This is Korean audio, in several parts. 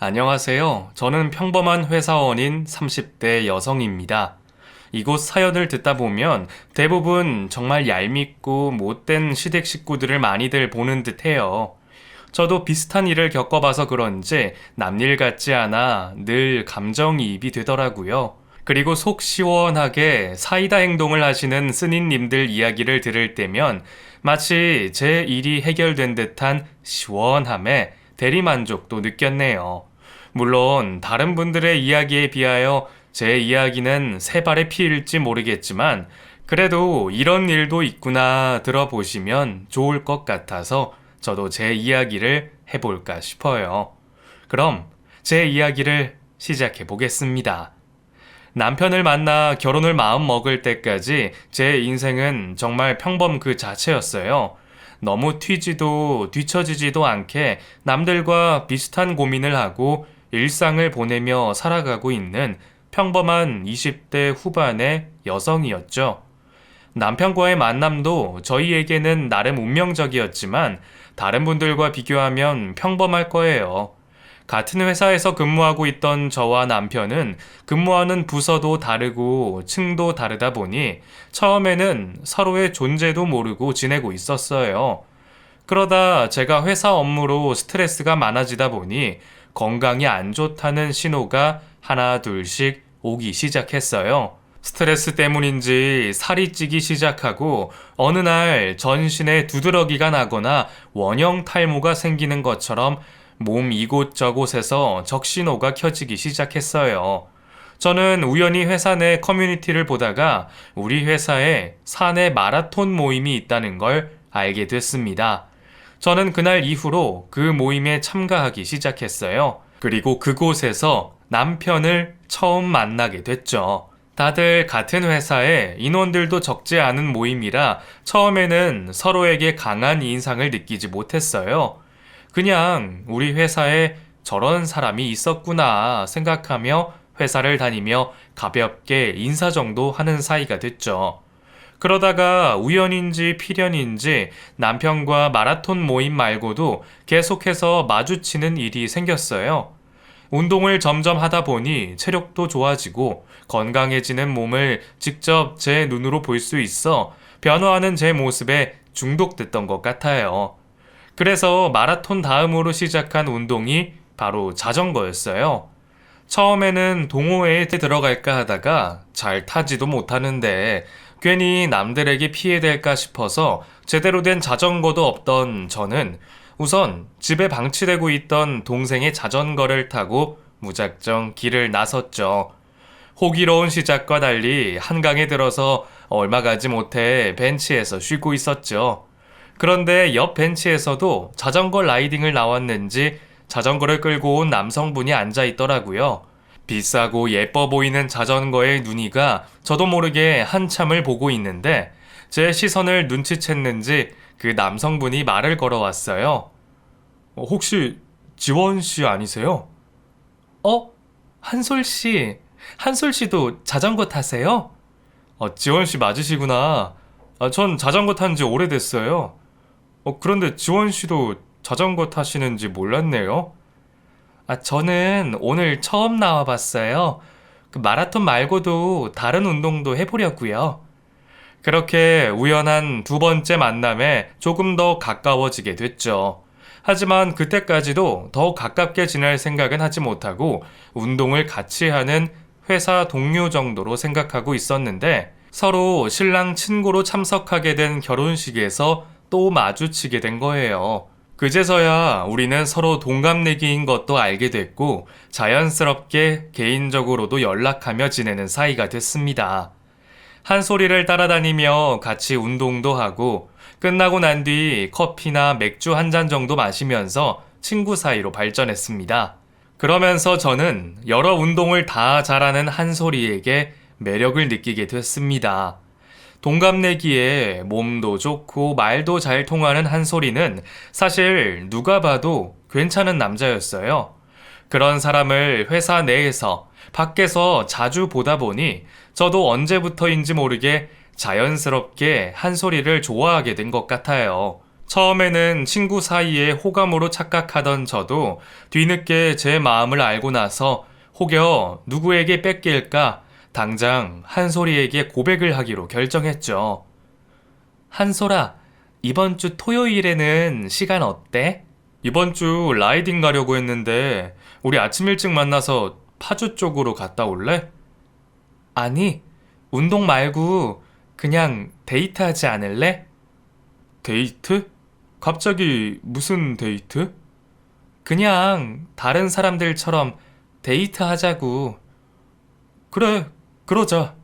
안녕하세요. 저는 평범한 회사원인 30대 여성입니다. 이곳 사연을 듣다 보면 대부분 정말 얄밉고 못된 시댁 식구들을 많이들 보는 듯 해요. 저도 비슷한 일을 겪어봐서 그런지 남일 같지 않아 늘 감정이입이 되더라고요. 그리고 속 시원하게 사이다 행동을 하시는 스님님들 이야기를 들을 때면 마치 제 일이 해결된 듯한 시원함에 대리만족도 느꼈네요. 물론 다른 분들의 이야기에 비하여 제 이야기는 새 발의 피일지 모르겠지만 그래도 이런 일도 있구나 들어보시면 좋을 것 같아서 저도 제 이야기를 해볼까 싶어요. 그럼 제 이야기를 시작해 보겠습니다. 남편을 만나 결혼을 마음 먹을 때까지 제 인생은 정말 평범 그 자체였어요. 너무 튀지도 뒤처지지도 않게 남들과 비슷한 고민을 하고 일상을 보내며 살아가고 있는 평범한 20대 후반의 여성이었죠. 남편과의 만남도 저희에게는 나름 운명적이었지만 다른 분들과 비교하면 평범할 거예요. 같은 회사에서 근무하고 있던 저와 남편은 근무하는 부서도 다르고 층도 다르다 보니 처음에는 서로의 존재도 모르고 지내고 있었어요. 그러다 제가 회사 업무로 스트레스가 많아지다 보니 건강이 안 좋다는 신호가 하나 둘씩 오기 시작했어요. 스트레스 때문인지 살이 찌기 시작하고 어느 날 전신에 두드러기가 나거나 원형 탈모가 생기는 것처럼 몸 이곳저곳에서 적신호가 켜지기 시작했어요. 저는 우연히 회사 내 커뮤니티를 보다가 우리 회사에 사내 마라톤 모임이 있다는 걸 알게 됐습니다. 저는 그날 이후로 그 모임에 참가하기 시작했어요. 그리고 그곳에서 남편을 처음 만나게 됐죠. 다들 같은 회사에 인원들도 적지 않은 모임이라 처음에는 서로에게 강한 인상을 느끼지 못했어요. 그냥 우리 회사에 저런 사람이 있었구나 생각하며 회사를 다니며 가볍게 인사 정도 하는 사이가 됐죠. 그러다가 우연인지 필연인지 남편과 마라톤 모임 말고도 계속해서 마주치는 일이 생겼어요. 운동을 점점 하다 보니 체력도 좋아지고 건강해지는 몸을 직접 제 눈으로 볼 수 있어 변화하는 제 모습에 중독됐던 것 같아요. 그래서 마라톤 다음으로 시작한 운동이 바로 자전거였어요. 처음에는 동호회에 들어갈까 하다가 잘 타지도 못하는데 괜히 남들에게 피해될까 싶어서 제대로 된 자전거도 없던 저는 우선 집에 방치되고 있던 동생의 자전거를 타고 무작정 길을 나섰죠. 호기로운 시작과 달리 한강에 들어서 얼마 가지 못해 벤치에서 쉬고 있었죠. 그런데 옆 벤치에서도 자전거 라이딩을 나왔는지 자전거를 끌고 온 남성분이 앉아 있더라고요. 비싸고 예뻐 보이는 자전거의 눈이가 저도 모르게 한참을 보고 있는데 제 시선을 눈치챘는지 그 남성분이 말을 걸어왔어요. 혹시 지원 씨 아니세요? 어? 한솔 씨. 한솔 씨도 자전거 타세요? 지원 씨 맞으시구나. 전 자전거 탄 지 오래됐어요. 그런데 지원 씨도 자전거 타시는지 몰랐네요. 저는 오늘 처음 나와봤어요. 그 마라톤 말고도 다른 운동도 해보려고요. 그렇게 우연한 두 번째 만남에 조금 더 가까워지게 됐죠. 하지만 그때까지도 더 가깝게 지낼 생각은 하지 못하고 운동을 같이 하는 회사 동료 정도로 생각하고 있었는데 서로 신랑 친구로 참석하게 된 결혼식에서 또 마주치게 된 거예요. 그제서야 우리는 서로 동갑내기인 것도 알게 됐고 자연스럽게 개인적으로도 연락하며 지내는 사이가 됐습니다. 한 소리를 따라다니며 같이 운동도 하고 끝나고 난 뒤 커피나 맥주 한 잔 정도 마시면서 친구 사이로 발전했습니다. 그러면서 저는 여러 운동을 다 잘하는 한솔이에게 매력을 느끼게 됐습니다. 동갑내기에 몸도 좋고 말도 잘 통하는 한솔이는 사실 누가 봐도 괜찮은 남자였어요. 그런 사람을 회사 내에서 밖에서 자주 보다 보니 저도 언제부터인지 모르게 자연스럽게 한솔이를 좋아하게 된 것 같아요. 처음에는 친구 사이에 호감으로 착각하던 저도 뒤늦게 제 마음을 알고 나서 혹여 누구에게 뺏길까 당장 한솔이에게 고백을 하기로 결정했죠. 한솔아, 이번 주 토요일에는 시간 어때? 이번 주 라이딩 가려고 했는데 우리 아침 일찍 만나서 파주 쪽으로 갔다 올래? 아니, 운동 말고 그냥 데이트하지 않을래? 데이트? 갑자기 무슨 데이트? 그냥 다른 사람들처럼 데이트하자고. 그래, 그러자.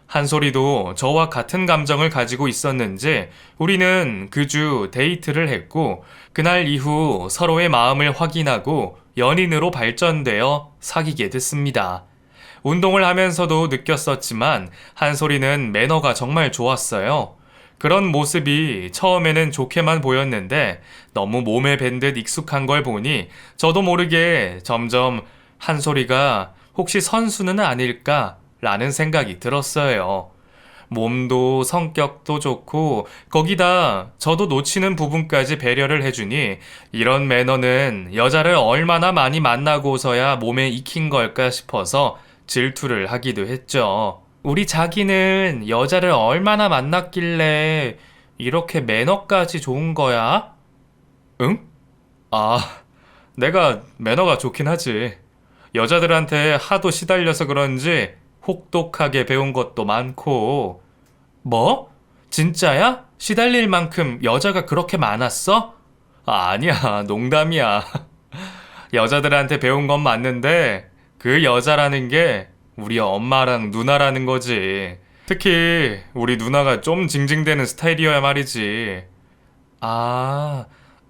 한솔이도 저와 같은 감정을 가지고 있었는지 우리는 그 주 데이트를 했고 그날 이후 서로의 마음을 확인하고 연인으로 발전되어 사귀게 됐습니다. 운동을 하면서도 느꼈었지만 한솔이는 매너가 정말 좋았어요. 그런 모습이 처음에는 좋게만 보였는데 너무 몸에 밴 듯 익숙한 걸 보니 저도 모르게 점점 한솔이가 혹시 선수는 아닐까 라는 생각이 들었어요. 몸도 성격도 좋고 거기다 저도 놓치는 부분까지 배려를 해주니 이런 매너는 여자를 얼마나 많이 만나고서야 몸에 익힌 걸까 싶어서 질투를 하기도 했죠. 우리 자기는 여자를 얼마나 만났길래 이렇게 매너까지 좋은 거야? 응? 아, 내가 매너가 좋긴 하지. 여자들한테 하도 시달려서 그런지 혹독하게 배운 것도 많고. 뭐? 진짜야? 시달릴 만큼 여자가 그렇게 많았어? 아니야, 농담이야. 여자들한테 배운 건 맞는데 그 여자라는 게 우리 엄마랑 누나라는 거지. 특히 우리 누나가 좀 징징대는 스타일이어야 말이지. 아,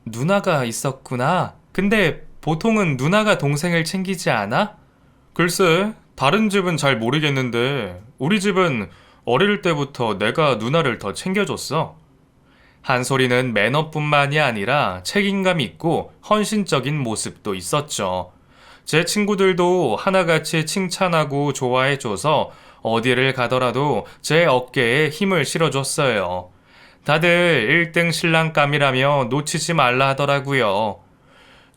누나가 있었구나. 근데 보통은 누나가 동생을 챙기지 않아? 글쎄, 다른 집은 잘 모르겠는데 우리 집은 어릴 때부터 내가 누나를 더 챙겨줬어. 한솔이는 매너뿐만이 아니라 책임감 있고 헌신적인 모습도 있었죠. 제 친구들도 하나같이 칭찬하고 좋아해줘서 어디를 가더라도 제 어깨에 힘을 실어줬어요. 다들 1등 신랑감이라며 놓치지 말라 하더라고요.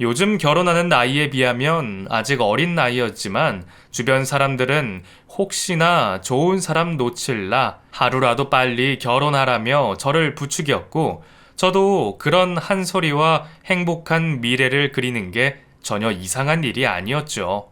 요즘 결혼하는 나이에 비하면 아직 어린 나이였지만 주변 사람들은 혹시나 좋은 사람 놓칠라 하루라도 빨리 결혼하라며 저를 부추겼고 저도 그런 한 소리와 행복한 미래를 그리는 게 전혀 이상한 일이 아니었죠.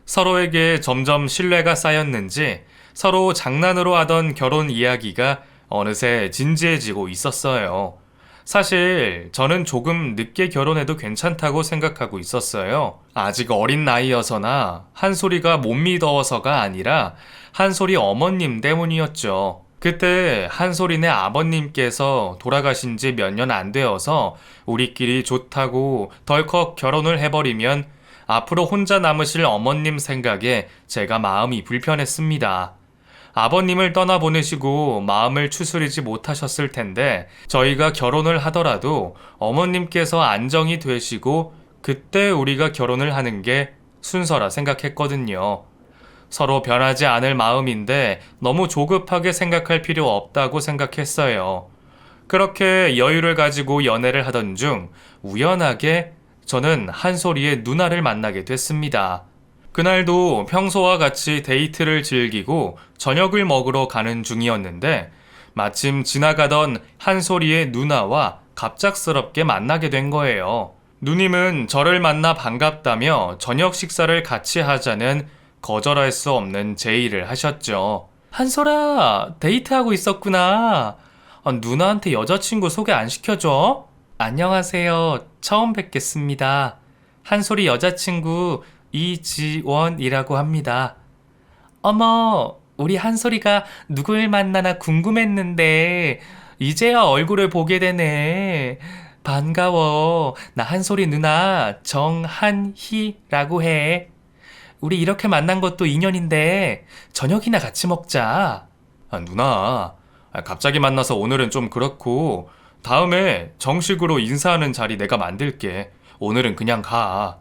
서로에게 점점 신뢰가 쌓였는지 서로 장난으로 하던 결혼 이야기가 어느새 진지해지고 있었어요. 사실 저는 조금 늦게 결혼해도 괜찮다고 생각하고 있었어요. 아직 어린 나이여서나 한솔이가 못 믿어서가 아니라 한솔이 어머님 때문이었죠. 그때 한솔이네 아버님께서 돌아가신 지 몇 년 안 되어서 우리끼리 좋다고 덜컥 결혼을 해버리면 앞으로 혼자 남으실 어머님 생각에 제가 마음이 불편했습니다. 아버님을 떠나보내시고 마음을 추스리지 못하셨을 텐데 저희가 결혼을 하더라도 어머님께서 안정이 되시고 그때 우리가 결혼을 하는 게 순서라 생각했거든요. 서로 변하지 않을 마음인데 너무 조급하게 생각할 필요 없다고 생각했어요. 그렇게 여유를 가지고 연애를 하던 중 우연하게 저는 한솔이의 누나를 만나게 됐습니다. 그날도 평소와 같이 데이트를 즐기고 저녁을 먹으러 가는 중이었는데 마침 지나가던 한솔이의 누나와 갑작스럽게 만나게 된 거예요. 누님은 저를 만나 반갑다며 저녁 식사를 같이 하자는 거절할 수 없는 제의를 하셨죠. 한솔아, 데이트하고 있었구나. 누나한테 여자친구 소개 안 시켜줘? 안녕하세요. 처음 뵙겠습니다. 한솔이 여자친구 이지원이라고 합니다. 어머, 우리 한솔이가 누굴 만나나 궁금했는데 이제야 얼굴을 보게 되네. 반가워. 나 한솔이 누나 정한희라고 해. 우리 이렇게 만난 것도 인연인데 저녁이나 같이 먹자. 누나, 갑자기 만나서 오늘은 좀 그렇고 다음에 정식으로 인사하는 자리 내가 만들게. 오늘은 그냥 가.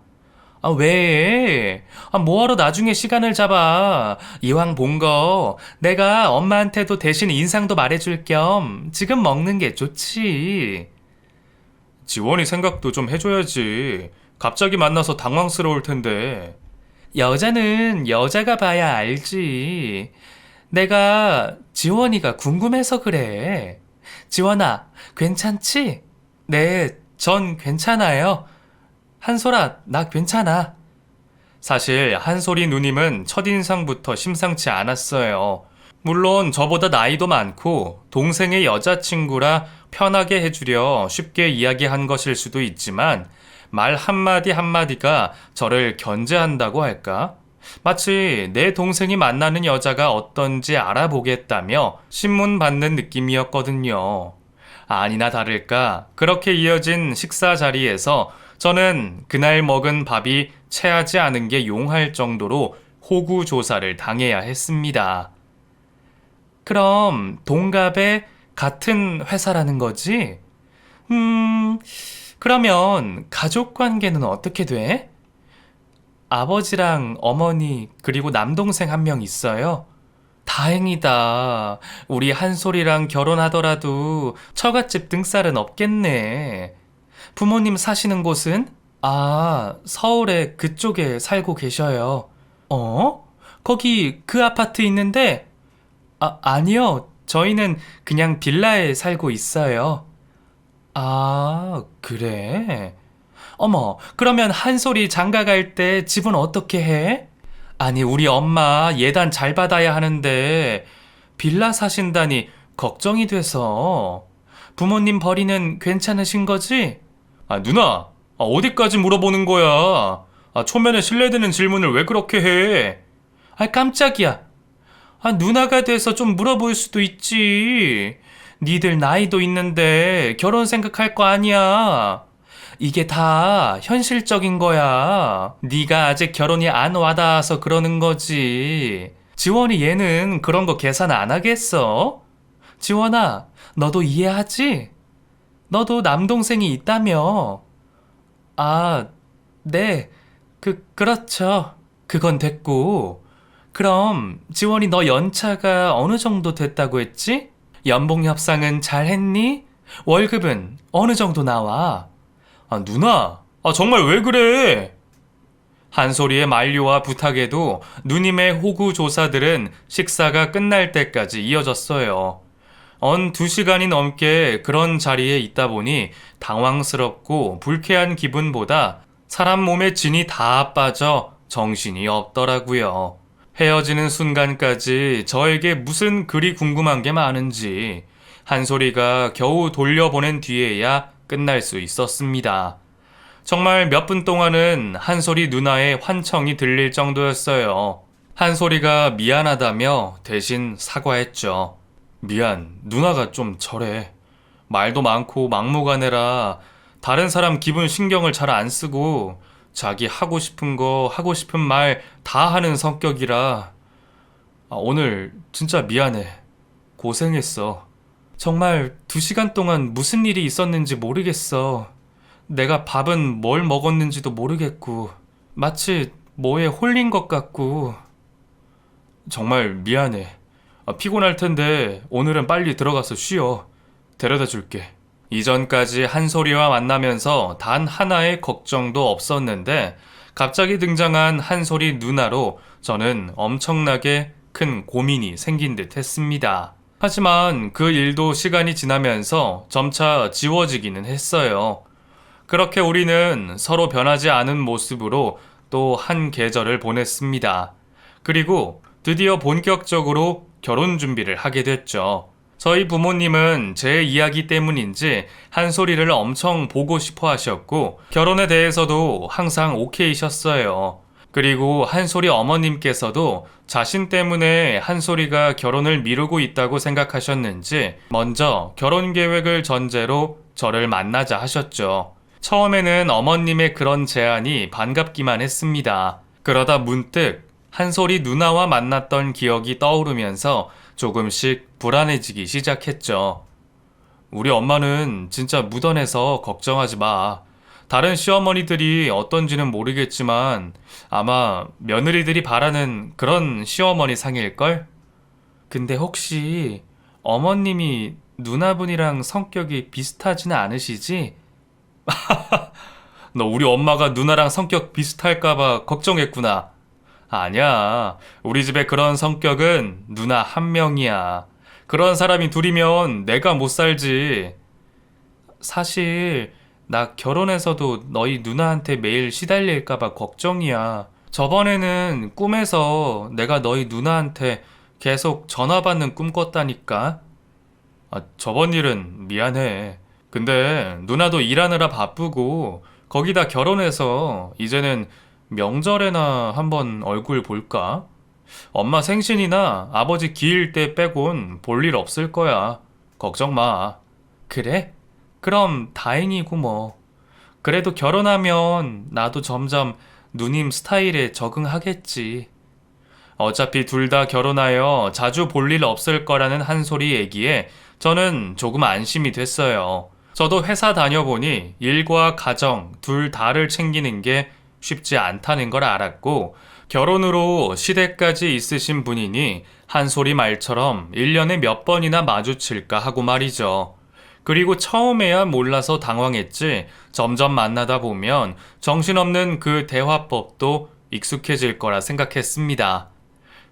왜? 뭐하러 나중에 시간을 잡아. 이왕 본 거 내가 엄마한테도 대신 인상도 말해줄 겸 지금 먹는 게 좋지. 지원이 생각도 좀 해줘야지. 갑자기 만나서 당황스러울 텐데. 여자는 여자가 봐야 알지. 내가 지원이가 궁금해서 그래. 지원아, 괜찮지? 네, 전 괜찮아요. 한솔아, 나 괜찮아. 사실 한솔이 누님은 첫인상부터 심상치 않았어요. 물론 저보다 나이도 많고 동생의 여자친구라 편하게 해주려 쉽게 이야기한 것일 수도 있지만 말 한마디 한마디가 저를 견제한다고 할까? 마치 내 동생이 만나는 여자가 어떤지 알아보겠다며 신문 받는 느낌이었거든요. 아니나 다를까 그렇게 이어진 식사 자리에서 저는 그날 먹은 밥이 체하지 않은 게 용할 정도로 호구 조사를 당해야 했습니다. 그럼 동갑의 같은 회사라는 거지? 그러면 가족 관계는 어떻게 돼? 아버지랑 어머니 그리고 남동생 한 명 있어요. 다행이다. 우리 한솔이랑 결혼하더라도 처갓집 등살은 없겠네. 부모님 사시는 곳은? 아, 서울에 그쪽에 살고 계셔요. 어? 거기 그 아파트 있는데? 아, 아니요. 저희는 그냥 빌라에 살고 있어요. 아, 그래? 어머, 그러면 한솔이 장가 갈 때 집은 어떻게 해? 아니, 우리 엄마 예단 잘 받아야 하는데 빌라 사신다니 걱정이 돼서. 부모님 벌이는 괜찮으신 거지? 아, 누나, 어디까지 물어보는 거야? 초면에 실례되는 질문을 왜 그렇게 해? 아, 깜짝이야. 누나가 돼서 좀 물어볼 수도 있지. 니들 나이도 있는데 결혼 생각할 거 아니야. 이게 다 현실적인 거야. 네가 아직 결혼이 안 와닿아서 그러는 거지. 지원이 얘는 그런 거 계산 안 하겠어? 지원아, 너도 이해하지? 너도 남동생이 있다며. 아, 네. 그렇죠. 그건 됐고. 그럼 지원이 너 연차가 어느 정도 됐다고 했지? 연봉 협상은 잘 했니? 월급은 어느 정도 나와? 누나, 정말 왜 그래? 한솔이의 만류와 부탁에도 누님의 호구 조사들은 식사가 끝날 때까지 이어졌어요. 언 2시간이 넘게 그런 자리에 있다 보니 당황스럽고 불쾌한 기분보다 사람 몸에 진이 다 빠져 정신이 없더라고요. 헤어지는 순간까지 저에게 무슨 그리 궁금한 게 많은지 한솔이가 겨우 돌려보낸 뒤에야 끝날 수 있었습니다. 정말 몇 분 동안은 한솔이 누나의 환청이 들릴 정도였어요. 한솔이가 미안하다며 대신 사과했죠. 미안, 누나가 좀 저래. 말도 많고 막무가내라 다른 사람 기분 신경을 잘 안 쓰고 자기 하고 싶은 거 하고 싶은 말 다 하는 성격이라. 오늘 진짜 미안해. 고생했어. 정말 2시간 동안 무슨 일이 있었는지 모르겠어. 내가 밥은 뭘 먹었는지도 모르겠고 마치 뭐에 홀린 것 같고. 정말 미안해. 피곤할 텐데 오늘은 빨리 들어가서 쉬어. 데려다 줄게. 이전까지 한솔이와 만나면서 단 하나의 걱정도 없었는데 갑자기 등장한 한솔이 누나로 저는 엄청나게 큰 고민이 생긴 듯 했습니다. 하지만 그 일도 시간이 지나면서 점차 지워지기는 했어요. 그렇게 우리는 서로 변하지 않은 모습으로 또 한 계절을 보냈습니다. 그리고 드디어 본격적으로 결혼 준비를 하게 됐죠. 저희 부모님은 제 이야기 때문인지 한솔이를 엄청 보고 싶어 하셨고 결혼에 대해서도 항상 오케이셨어요. 그리고 한솔이 어머님께서도 자신 때문에 한솔이가 결혼을 미루고 있다고 생각하셨는지 먼저 결혼 계획을 전제로 저를 만나자 하셨죠. 처음에는 어머님의 그런 제안이 반갑기만 했습니다. 그러다 문득 한솔이 누나와 만났던 기억이 떠오르면서 조금씩 불안해지기 시작했죠. 우리 엄마는 진짜 무던해서 걱정하지 마. 다른 시어머니들이 어떤지는 모르겠지만 아마 며느리들이 바라는 그런 시어머니 상일걸? 근데 혹시 어머님이 누나분이랑 성격이 비슷하지는 않으시지? 너 우리 엄마가 누나랑 성격 비슷할까봐 걱정했구나. 아니야. 우리 집에 그런 성격은 누나 한 명이야. 그런 사람이 둘이면 내가 못 살지. 사실, 나 결혼해서도 너희 누나한테 매일 시달릴까봐 걱정이야. 저번에는 꿈에서 내가 너희 누나한테 계속 전화 받는 꿈 꿨다니까. 저번 일은 미안해. 근데 누나도 일하느라 바쁘고 거기다 결혼해서 이제는 명절에나 한번 얼굴 볼까? 엄마 생신이나 아버지 기일 때 빼곤 볼 일 없을 거야. 걱정 마. 그래? 그럼 다행이고 뭐. 그래도 결혼하면 나도 점점 누님 스타일에 적응하겠지. 어차피 둘 다 결혼하여 자주 볼 일 없을 거라는 한 소리 얘기에 저는 조금 안심이 됐어요. 저도 회사 다녀보니 일과 가정 둘 다를 챙기는 게 쉽지 않다는 걸 알았고, 결혼으로 시댁까지 있으신 분이니 한 소리 말처럼 1년에 몇 번이나 마주칠까 하고 말이죠. 그리고 처음에야 몰라서 당황했지, 점점 만나다 보면 정신없는 그 대화법도 익숙해질 거라 생각했습니다.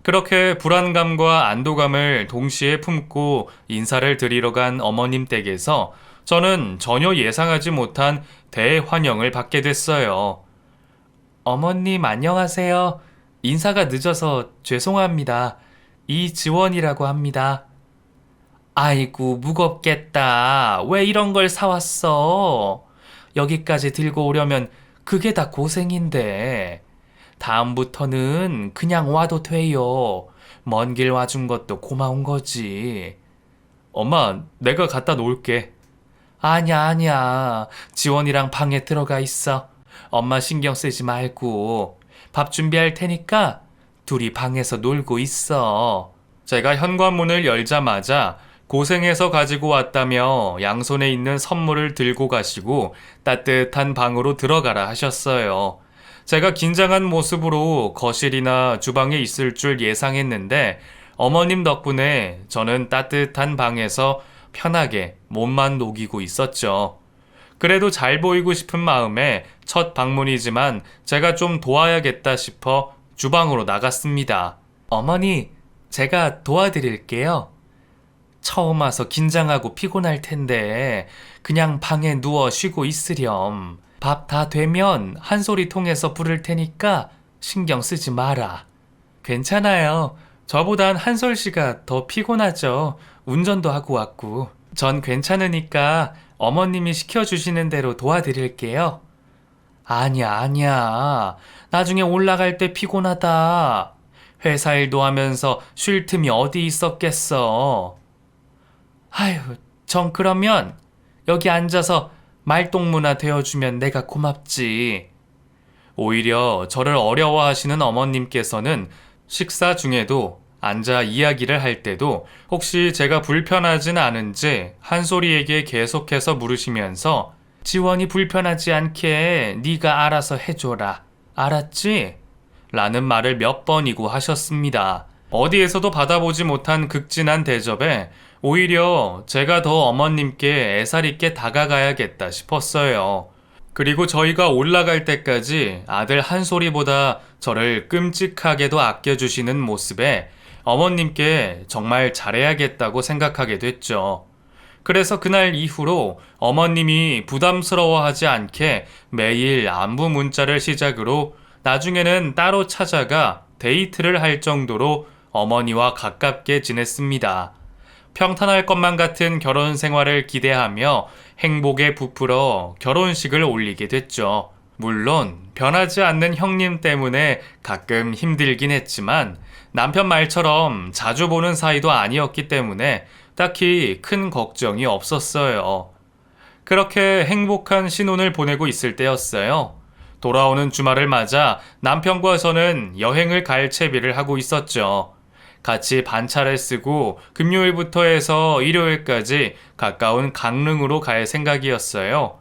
그렇게 불안감과 안도감을 동시에 품고 인사를 드리러 간 어머님 댁에서 저는 전혀 예상하지 못한 대환영을 받게 됐어요. 어머님 안녕하세요. 인사가 늦어서 죄송합니다. 이지원이라고 합니다. 아이고 무겁겠다. 왜 이런 걸 사왔어? 여기까지 들고 오려면 그게 다 고생인데. 다음부터는 그냥 와도 돼요. 먼 길 와준 것도 고마운 거지. 엄마, 내가 갖다 놓을게. 아냐, 아냐. 지원이랑 방에 들어가 있어. 엄마 신경 쓰지 말고. 밥 준비할 테니까 둘이 방에서 놀고 있어. 제가 현관문을 열자마자 고생해서 가지고 왔다며 양손에 있는 선물을 들고 가시고 따뜻한 방으로 들어가라 하셨어요. 제가 긴장한 모습으로 거실이나 주방에 있을 줄 예상했는데 어머님 덕분에 저는 따뜻한 방에서 편하게 몸만 녹이고 있었죠. 그래도 잘 보이고 싶은 마음에 첫 방문이지만 제가 좀 도와야겠다 싶어 주방으로 나갔습니다. 어머니, 제가 도와드릴게요. 처음 와서 긴장하고 피곤할 텐데 그냥 방에 누워 쉬고 있으렴. 밥 다 되면 한 소리 통해서 부를 테니까 신경 쓰지 마라. 괜찮아요. 저보단 한솔 씨가 더 피곤하죠. 운전도 하고 왔고. 전 괜찮으니까 어머님이 시켜주시는 대로 도와드릴게요. 아니야, 아니야. 나중에 올라갈 때 피곤하다. 회사 일도 하면서 쉴 틈이 어디 있었겠어. 아휴, 전 그러면 여기 앉아서 말동무나 되어주면 내가 고맙지. 오히려 저를 어려워하시는 어머님께서는 식사 중에도 앉아 이야기를 할 때도 혹시 제가 불편하진 않은지 한솔이에게 계속해서 물으시면서 지원이 불편하지 않게 네가 알아서 해줘라. 알았지? 라는 말을 몇 번이고 하셨습니다. 어디에서도 받아보지 못한 극진한 대접에 오히려 제가 더 어머님께 애살 있게 다가가야겠다 싶었어요. 그리고 저희가 올라갈 때까지 아들 한솔이보다 저를 끔찍하게도 아껴주시는 모습에 어머님께 정말 잘해야겠다고 생각하게 됐죠. 그래서 그날 이후로 어머님이 부담스러워하지 않게 매일 안부 문자를 시작으로 나중에는 따로 찾아가 데이트를 할 정도로 어머니와 가깝게 지냈습니다. 평탄할 것만 같은 결혼 생활을 기대하며 행복에 부풀어 결혼식을 올리게 됐죠. 물론 변하지 않는 형님 때문에 가끔 힘들긴 했지만 남편 말처럼 자주 보는 사이도 아니었기 때문에 딱히 큰 걱정이 없었어요. 그렇게 행복한 신혼을 보내고 있을 때였어요. 돌아오는 주말을 맞아 남편과 저는 여행을 갈 채비를 하고 있었죠. 같이 반차를 쓰고 금요일부터 해서 일요일까지 가까운 강릉으로 갈 생각이었어요.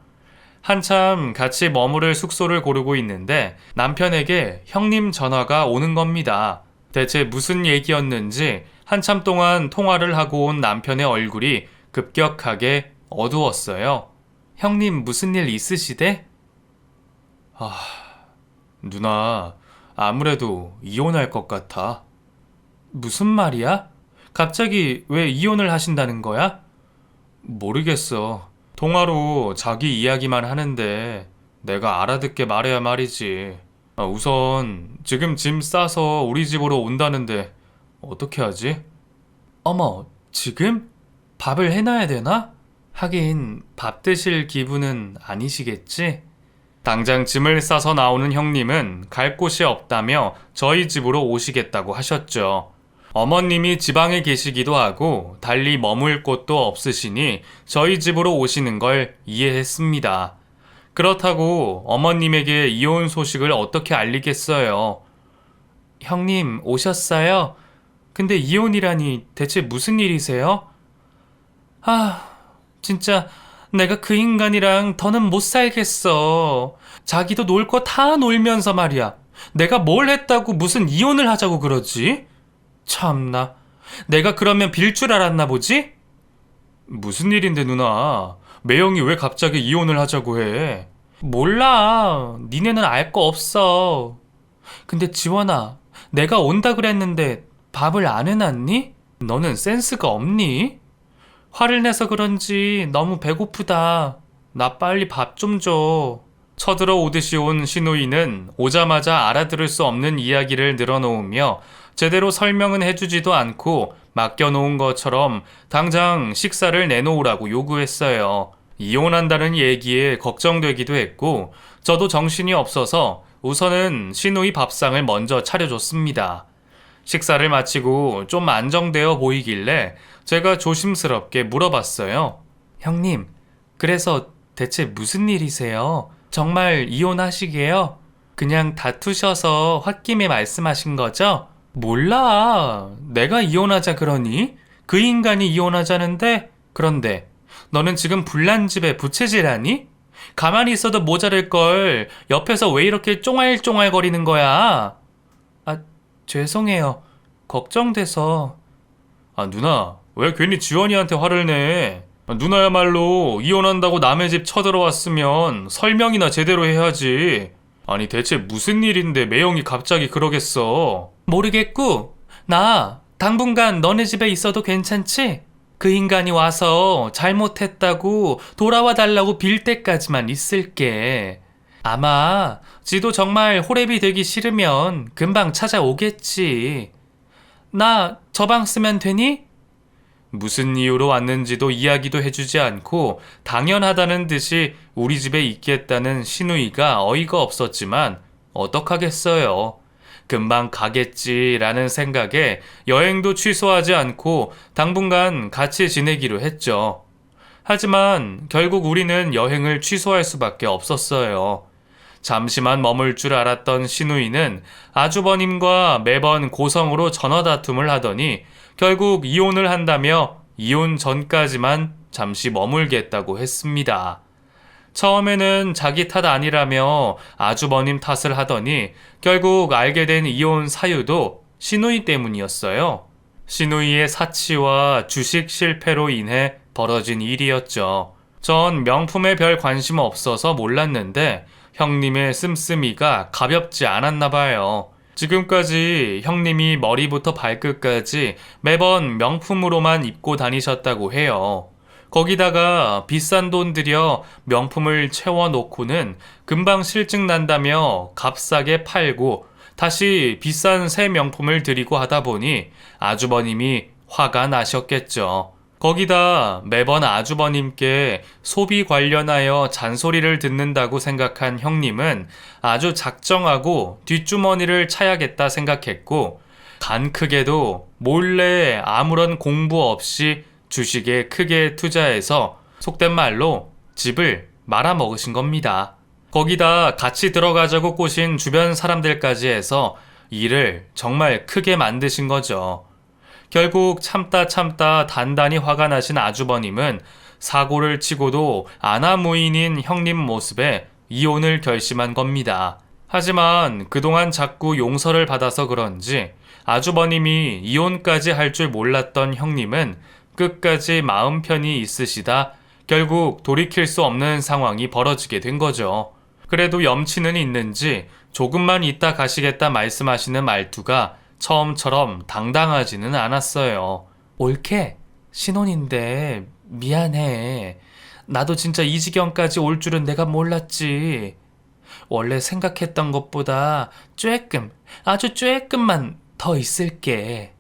한참 같이 머무를 숙소를 고르고 있는데 남편에게 형님 전화가 오는 겁니다. 대체 무슨 얘기였는지 한참 동안 통화를 하고 온 남편의 얼굴이 급격하게 어두웠어요. 형님 무슨 일 있으시대? 누나, 아무래도 이혼할 것 같아. 무슨 말이야? 갑자기 왜 이혼을 하신다는 거야? 모르겠어. 통화로 자기 이야기만 하는데 내가 알아듣게 말해야 말이지. 우선 지금 짐 싸서 우리 집으로 온다는데 어떻게 하지? 어머, 지금? 밥을 해놔야 되나? 하긴 밥 드실 기분은 아니시겠지? 당장 짐을 싸서 나오는 형님은 갈 곳이 없다며 저희 집으로 오시겠다고 하셨죠. 어머님이 지방에 계시기도 하고 달리 머물 곳도 없으시니 저희 집으로 오시는 걸 이해했습니다. 그렇다고 어머님에게 이혼 소식을 어떻게 알리겠어요? 형님 오셨어요? 근데 이혼이라니 대체 무슨 일이세요? 진짜 내가 그 인간이랑 더는 못 살겠어. 자기도 놀 거 다 놀면서 말이야. 내가 뭘 했다고 무슨 이혼을 하자고 그러지? 참나. 내가 그러면 빌 줄 알았나 보지? 무슨 일인데 누나. 매형이 왜 갑자기 이혼을 하자고 해? 몰라. 니네는 알 거 없어. 근데 지원아, 내가 온다 그랬는데 밥을 안 해놨니? 너는 센스가 없니? 화를 내서 그런지 너무 배고프다. 나 빨리 밥 좀 줘. 쳐들어 오듯이 온 시누이는 오자마자 알아들을 수 없는 이야기를 늘어놓으며 제대로 설명은 해주지도 않고 맡겨놓은 것처럼 당장 식사를 내놓으라고 요구했어요. 이혼한다는 얘기에 걱정되기도 했고 저도 정신이 없어서 우선은 시누이 밥상을 먼저 차려줬습니다. 식사를 마치고 좀 안정되어 보이길래 제가 조심스럽게 물어봤어요. 형님, 그래서 대체 무슨 일이세요? 정말 이혼하시게요? 그냥 다투셔서 홧김에 말씀하신 거죠? 몰라. 내가 이혼하자 그러니? 그 인간이 이혼하자는데? 그런데 너는 지금 불난 집에 부채질하니? 가만히 있어도 모자랄 걸 옆에서 왜 이렇게 쫑알쫑알 거리는 거야? 죄송해요. 걱정돼서. 누나, 왜 괜히 지원이한테 화를 내? 누나야말로 이혼한다고 남의 집 쳐들어왔으면 설명이나 제대로 해야지. 아니 대체 무슨 일인데 매형이 갑자기 그러겠어? 모르겠고, 나 당분간 너네 집에 있어도 괜찮지? 그 인간이 와서 잘못했다고 돌아와 달라고 빌 때까지만 있을게. 아마 지도 정말 호랩이 되기 싫으면 금방 찾아오겠지. 나 저 방 쓰면 되니? 무슨 이유로 왔는지도 이야기도 해주지 않고 당연하다는 듯이 우리 집에 있겠다는 시누이가 어이가 없었지만 어떡하겠어요. 금방 가겠지라는 생각에 여행도 취소하지 않고 당분간 같이 지내기로 했죠. 하지만 결국 우리는 여행을 취소할 수밖에 없었어요. 잠시만 머물 줄 알았던 시누이는 아주버님과 매번 고성으로 전화 다툼을 하더니 결국 이혼을 한다며 이혼 전까지만 잠시 머물겠다고 했습니다. 처음에는 자기 탓 아니라며 아주버님 탓을 하더니 결국 알게 된 이혼 사유도 시누이 때문이었어요. 시누이의 사치와 주식 실패로 인해 벌어진 일이었죠. 전 명품에 별 관심 없어서 몰랐는데 형님의 씀씀이가 가볍지 않았나 봐요. 지금까지 형님이 머리부터 발끝까지 매번 명품으로만 입고 다니셨다고 해요. 거기다가 비싼 돈 들여 명품을 채워놓고는 금방 실증 난다며 값싸게 팔고 다시 비싼 새 명품을 들이고 하다 보니 아주버님이 화가 나셨겠죠. 거기다 매번 아주버님께 소비 관련하여 잔소리를 듣는다고 생각한 형님은 아주 작정하고 뒷주머니를 차야겠다 생각했고 간 크게도 몰래 아무런 공부 없이 주식에 크게 투자해서 속된 말로 집을 말아먹으신 겁니다. 거기다 같이 들어가자고 꼬신 주변 사람들까지 해서 일을 정말 크게 만드신 거죠. 결국 참다 단단히 화가 나신 아주버님은 사고를 치고도 아나무인인 형님 모습에 이혼을 결심한 겁니다. 하지만 그동안 자꾸 용서를 받아서 그런지 아주버님이 이혼까지 할 줄 몰랐던 형님은 끝까지 마음 편히 있으시다 결국 돌이킬 수 없는 상황이 벌어지게 된 거죠. 그래도 염치는 있는지 조금만 있다 가시겠다 말씀하시는 말투가 처음처럼 당당하지는 않았어요. 옳게 신혼인데 미안해. 나도 진짜 이 지경까지 올 줄은 내가 몰랐지. 원래 생각했던 것보다 조금, 아주 조금만 더 있을게.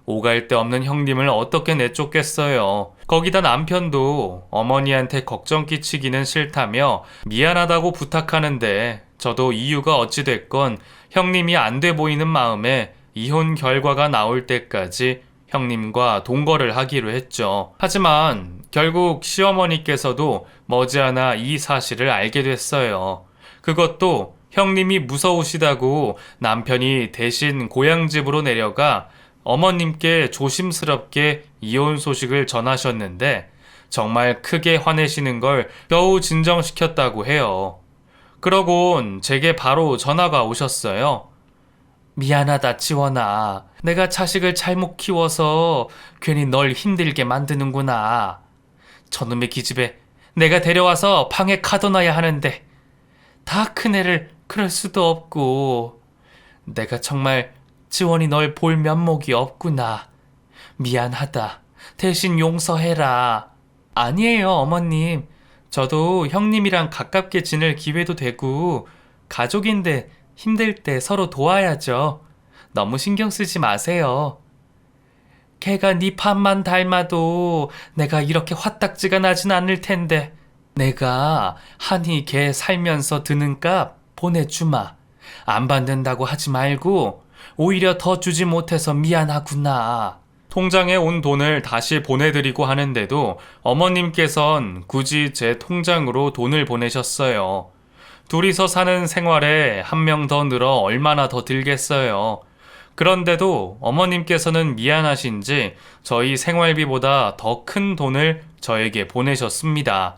오갈 데 없는 형님을 어떻게 내쫓겠어요. 거기다 남편도 어머니한테 걱정 끼치기는 싫다며 미안하다고 부탁하는데 저도 이유가 어찌됐건 형님이 안 돼 보이는 마음에 이혼 결과가 나올 때까지 형님과 동거를 하기로 했죠. 하지만 결국 시어머니께서도 머지않아 이 사실을 알게 됐어요. 그것도 형님이 무서우시다고 남편이 대신 고향집으로 내려가 어머님께 조심스럽게 이혼 소식을 전하셨는데 정말 크게 화내시는 걸 겨우 진정시켰다고 해요. 그러곤 제게 바로 전화가 오셨어요. 미안하다, 지원아. 내가 자식을 잘못 키워서 괜히 널 힘들게 만드는구나. 저놈의 기집애 내가 데려와서 방에 가둬놔야 하는데 다 큰애를 그럴 수도 없고 내가 정말 지원이 널 볼 면목이 없구나. 미안하다. 대신 용서해라. 아니에요, 어머님. 저도 형님이랑 가깝게 지낼 기회도 되고 가족인데 힘들 때 서로 도와야죠. 너무 신경 쓰지 마세요. 걔가 네 밥만 닮아도 내가 이렇게 화딱지가 나진 않을 텐데 내가 한이 걔 살면서 드는 값 보내주마. 안 받는다고 하지 말고 오히려 더 주지 못해서 미안하구나. 통장에 온 돈을 다시 보내드리고 하는데도 어머님께선 굳이 제 통장으로 돈을 보내셨어요. 둘이서 사는 생활에 한 명 더 늘어 얼마나 더 들겠어요. 그런데도 어머님께서는 미안하신지 저희 생활비보다 더 큰 돈을 저에게 보내셨습니다.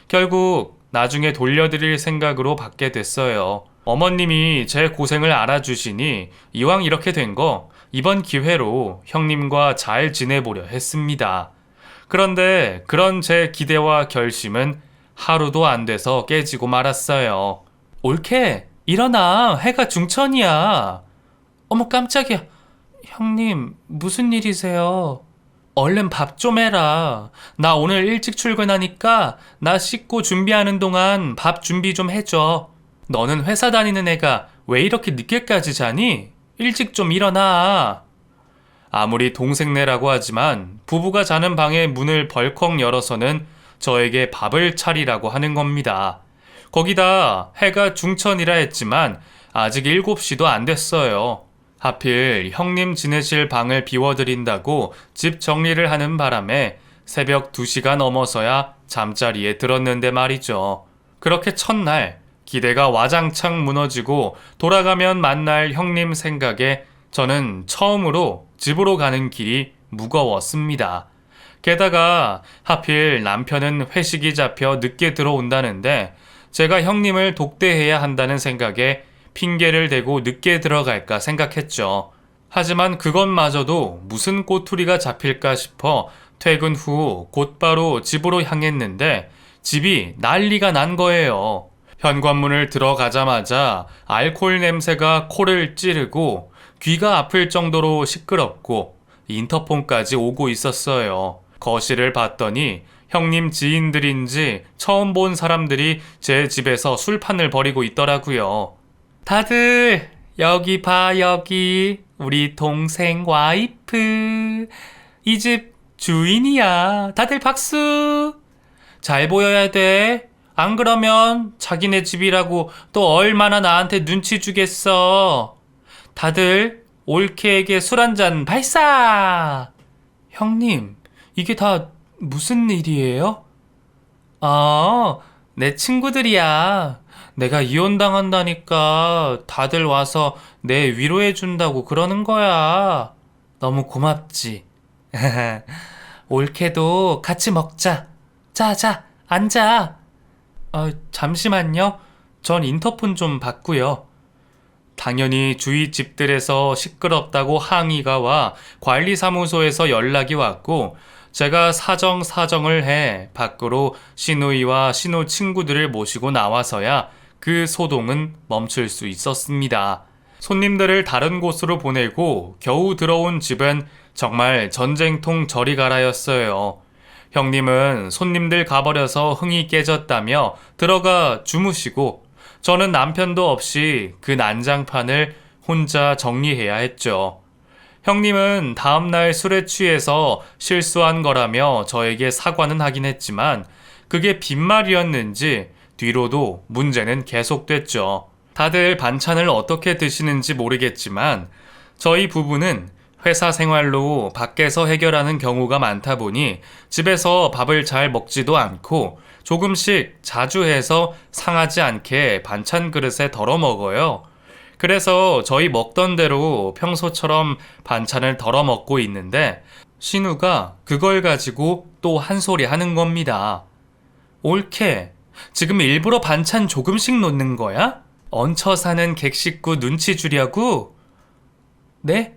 결국 나중에 돌려드릴 생각으로 받게 됐어요. 어머님이 제 고생을 알아주시니 이왕 이렇게 된 거 이번 기회로 형님과 잘 지내보려 했습니다. 그런데 그런 제 기대와 결심은 하루도 안 돼서 깨지고 말았어요. 옳게 일어나. 해가 중천이야. 어머 깜짝이야. 형님 무슨 일이세요? 얼른 밥 좀 해라. 나 오늘 일찍 출근하니까 나 씻고 준비하는 동안 밥 준비 좀 해줘. 너는 회사 다니는 애가 왜 이렇게 늦게까지 자니? 일찍 좀 일어나. 아무리 동생네라고 하지만 부부가 자는 방의 문을 벌컥 열어서는 저에게 밥을 차리라고 하는 겁니다. 거기다 해가 중천이라 했지만 아직 7시도 안 됐어요. 하필 형님 지내실 방을 비워드린다고 집 정리를 하는 바람에 새벽 2시가 넘어서야 잠자리에 들었는데 말이죠. 그렇게 첫날 기대가 와장창 무너지고 돌아가면 만날 형님 생각에 저는 처음으로 집으로 가는 길이 무거웠습니다. 게다가 하필 남편은 회식이 잡혀 늦게 들어온다는데 제가 형님을 독대해야 한다는 생각에 핑계를 대고 늦게 들어갈까 생각했죠. 하지만 그것마저도 무슨 꼬투리가 잡힐까 싶어 퇴근 후 곧바로 집으로 향했는데 집이 난리가 난 거예요. 현관문을 들어가자마자 알코올 냄새가 코를 찌르고 귀가 아플 정도로 시끄럽고 인터폰까지 오고 있었어요. 거실을 봤더니 형님 지인들인지 처음 본 사람들이 제 집에서 술판을 벌이고 있더라고요. 다들 여기 봐, 여기 우리 동생 와이프 이 집 주인이야. 다들 박수. 잘 보여야 돼. 안 그러면 자기네 집이라고 또 얼마나 나한테 눈치 주겠어. 다들 올케에게 술 한잔 발사. 형님, 이게 다 무슨 일이에요? 아, 내 친구들이야. 내가 이혼당한다니까 다들 와서 내 위로해준다고 그러는 거야. 너무 고맙지. 올케도 같이 먹자. 자, 앉아. 잠시만요. 전 인터폰 좀 받고요. 당연히 주위 집들에서 시끄럽다고 항의가 와 관리사무소에서 연락이 왔고 제가 사정을 해 밖으로 시누이와 시누 친구들을 모시고 나와서야 그 소동은 멈출 수 있었습니다. 손님들을 다른 곳으로 보내고 겨우 들어온 집은 정말 전쟁통 저리 가라였어요. 형님은 손님들 가버려서 흥이 깨졌다며 들어가 주무시고 저는 남편도 없이 그 난장판을 혼자 정리해야 했죠. 형님은 다음날 술에 취해서 실수한 거라며 저에게 사과는 하긴 했지만 그게 빈말이었는지 뒤로도 문제는 계속됐죠. 다들 반찬을 어떻게 드시는지 모르겠지만 저희 부부는 회사 생활로 밖에서 해결하는 경우가 많다 보니 집에서 밥을 잘 먹지도 않고 조금씩 자주 해서 상하지 않게 반찬 그릇에 덜어 먹어요. 그래서 저희 먹던 대로 평소처럼 반찬을 덜어 먹고 있는데 신우가 그걸 가지고 또 한 소리 하는 겁니다. 옳게, 지금 일부러 반찬 조금씩 놓는 거야? 얹혀 사는 객식구 눈치 주려고? 네?